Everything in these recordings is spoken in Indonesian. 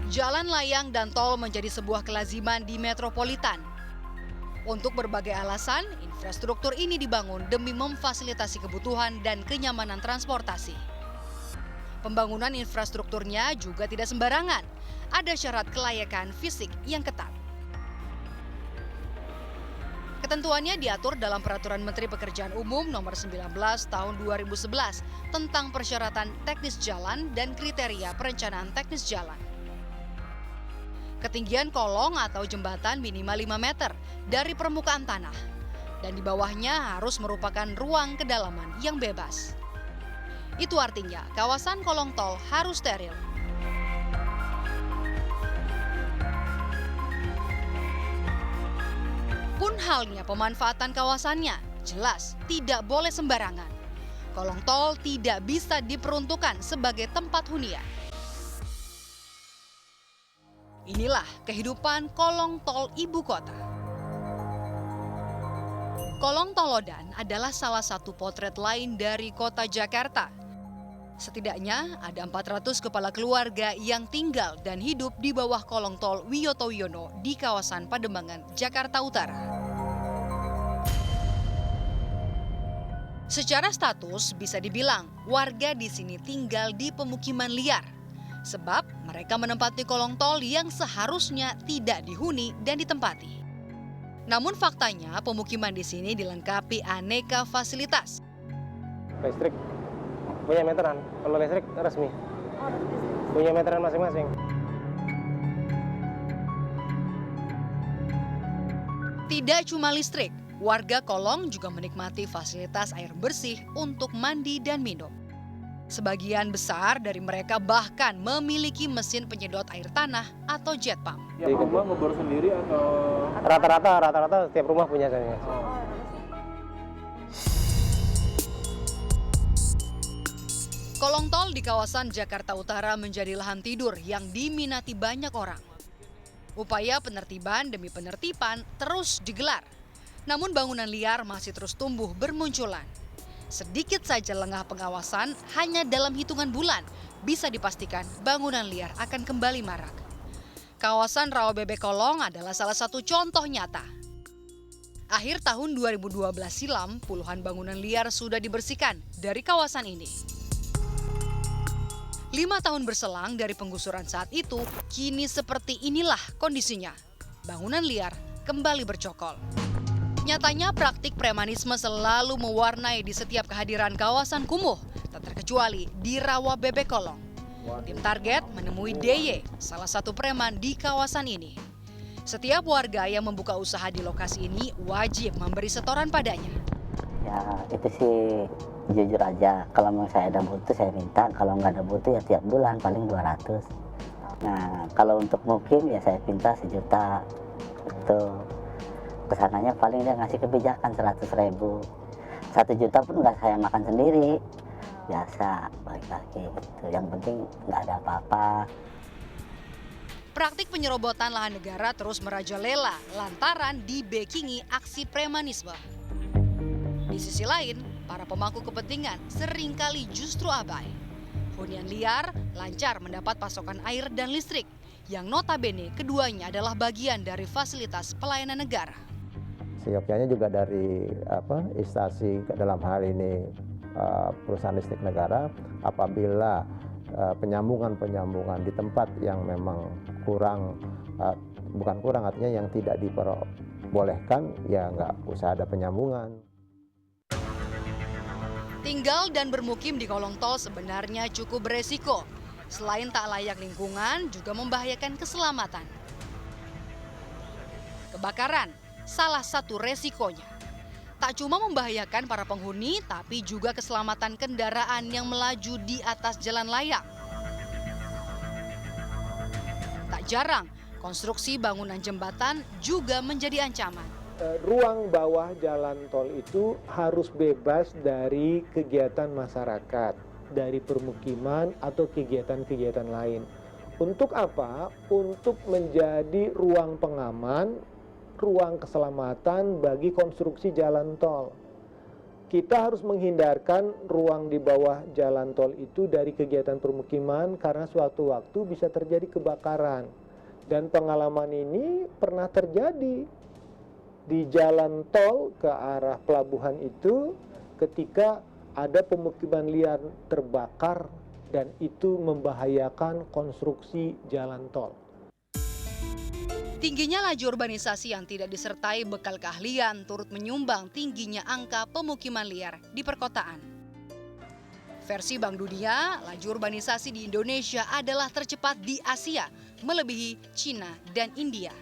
Jalan layang dan tol menjadi sebuah kelaziman di metropolitan. Untuk berbagai alasan, infrastruktur ini dibangun demi memfasilitasi kebutuhan dan kenyamanan transportasi. Pembangunan infrastrukturnya juga tidak sembarangan. Ada syarat kelayakan fisik yang ketat. Ketentuannya diatur dalam Peraturan Menteri Pekerjaan Umum Nomor 19 Tahun 2011 tentang persyaratan teknis jalan dan kriteria perencanaan teknis jalan. Ketinggian kolong atau jembatan minimal 5 meter dari permukaan tanah dan di bawahnya harus merupakan ruang kedalaman yang bebas. Itu artinya kawasan kolong tol harus steril. Pun halnya pemanfaatan kawasannya, jelas tidak boleh sembarangan. Kolong tol tidak bisa diperuntukkan sebagai tempat hunian. Inilah kehidupan kolong tol ibu kota. Kolong Tolodan adalah salah satu potret lain dari kota Jakarta. Setidaknya ada 400 kepala keluarga yang tinggal dan hidup di bawah kolong tol Wiyoto Wiono di kawasan Pademangan, Jakarta Utara. Secara status bisa dibilang warga di sini tinggal di pemukiman liar. Sebab mereka menempati kolong tol yang seharusnya tidak dihuni dan ditempati. Namun faktanya pemukiman di sini dilengkapi aneka fasilitas. Listrik punya meteran, kalau listrik resmi. Punya meteran masing-masing. Tidak cuma listrik, warga kolong juga menikmati fasilitas air bersih untuk mandi dan minum. Sebagian besar dari mereka bahkan memiliki mesin penyedot air tanah atau jet pump. Yang rumah ngebor sendiri atau? Rata-rata setiap rumah punya saya. Kolong tol di kawasan Jakarta Utara menjadi lahan tidur yang diminati banyak orang. Upaya penertiban demi penertiban terus digelar. Namun bangunan liar masih terus tumbuh bermunculan. Sedikit saja lengah pengawasan, hanya dalam hitungan bulan bisa dipastikan bangunan liar akan kembali marak. Kawasan Rawabebek Kolong adalah salah satu contoh nyata. Akhir tahun 2012 silam, puluhan bangunan liar sudah dibersihkan dari kawasan ini. 5 tahun berselang dari penggusuran saat itu, kini seperti inilah kondisinya. Bangunan liar kembali bercokol. Nyatanya praktik premanisme selalu mewarnai di setiap kehadiran kawasan kumuh, tak terkecuali di Rawabebek Kolong. Tim Target menemui DY, salah satu preman di kawasan ini. Setiap warga yang membuka usaha di lokasi ini wajib memberi setoran padanya. Ya itu sih jujur aja, kalau memang saya ada butuh saya minta, kalau nggak ada butuh ya tiap bulan paling 200. Nah kalau untuk mungkin ya saya pinta 1 juta. Itu kesananya paling dia ngasih kebijakan 100.000. 1 juta pun nggak saya makan sendiri. Biasa balik lagi gitu. Yang penting nggak ada apa-apa. Praktik penyerobotan lahan negara terus merajalela lantaran dibekingi aksi premanisme. Di sisi lain, para pemangku kepentingan seringkali justru abai. Hunian liar lancar mendapat pasokan air dan listrik, yang notabene keduanya adalah bagian dari fasilitas pelayanan negara. Seyogyanya juga dari instansi dalam hal ini perusahaan listrik negara, apabila penyambungan di tempat yang memang bukan kurang artinya yang tidak diperbolehkan, ya nggak usah ada penyambungan. Tinggal dan bermukim di kolong tol sebenarnya cukup beresiko. Selain tak layak lingkungan, juga membahayakan keselamatan. Kebakaran, salah satu resikonya. Tak cuma membahayakan para penghuni, tapi juga keselamatan kendaraan yang melaju di atas jalan layang. Tak jarang, konstruksi bangunan jembatan juga menjadi ancaman. Ruang bawah jalan tol itu harus bebas dari kegiatan masyarakat, dari permukiman atau kegiatan-kegiatan lain. Untuk apa? Untuk menjadi ruang pengaman, ruang keselamatan bagi konstruksi jalan tol. kita harus menghindarkan ruang di bawah jalan tol itu dari kegiatan permukiman karena suatu waktu bisa terjadi kebakaran. Dan pengalaman ini pernah terjadi di jalan tol ke arah pelabuhan itu ketika ada pemukiman liar terbakar dan itu membahayakan konstruksi jalan tol. Tingginya laju urbanisasi yang tidak disertai bekal keahlian turut menyumbang tingginya angka pemukiman liar di perkotaan. Versi Bank Dunia, laju urbanisasi di Indonesia adalah tercepat di Asia, melebihi Cina dan India.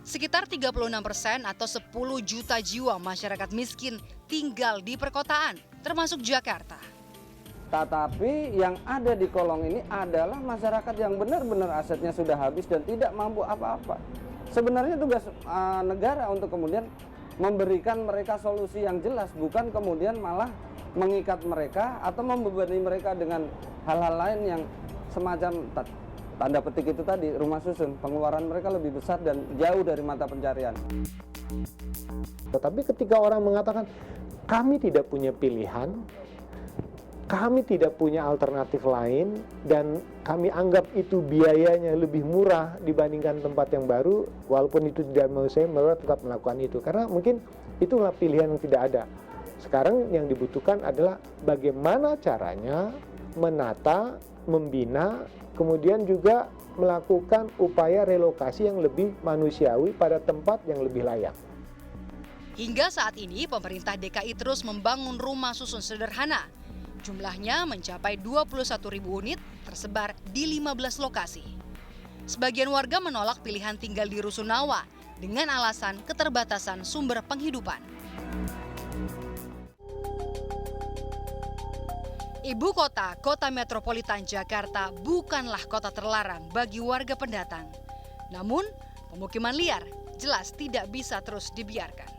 Sekitar 36% atau 10 juta jiwa masyarakat miskin tinggal di perkotaan, termasuk Jakarta. Tetapi yang ada di kolong ini adalah masyarakat yang benar-benar asetnya sudah habis dan tidak mampu apa-apa. Sebenarnya tugas negara untuk kemudian memberikan mereka solusi yang jelas, bukan kemudian malah mengikat mereka atau membebani mereka dengan hal-hal lain yang semacam tanda petik itu tadi, rumah susun. Pengeluaran mereka lebih besar dan jauh dari mata pencarian. Tetapi ketika orang mengatakan, kami tidak punya pilihan, kami tidak punya alternatif lain, dan kami anggap itu biayanya lebih murah dibandingkan tempat yang baru, walaupun itu tidak mau saya tetap melakukan itu. Karena mungkin itulah pilihan yang tidak ada. Sekarang yang dibutuhkan adalah bagaimana caranya menata, membina, kemudian juga melakukan upaya relokasi yang lebih manusiawi pada tempat yang lebih layak. Hingga saat ini, pemerintah DKI terus membangun rumah susun sederhana. Jumlahnya mencapai 21.000 unit tersebar di 15 lokasi. Sebagian warga menolak pilihan tinggal di Rusunawa dengan alasan keterbatasan sumber penghidupan. Ibu kota, kota metropolitan Jakarta bukanlah kota terlarang bagi warga pendatang. Namun, pemukiman liar jelas tidak bisa terus dibiarkan.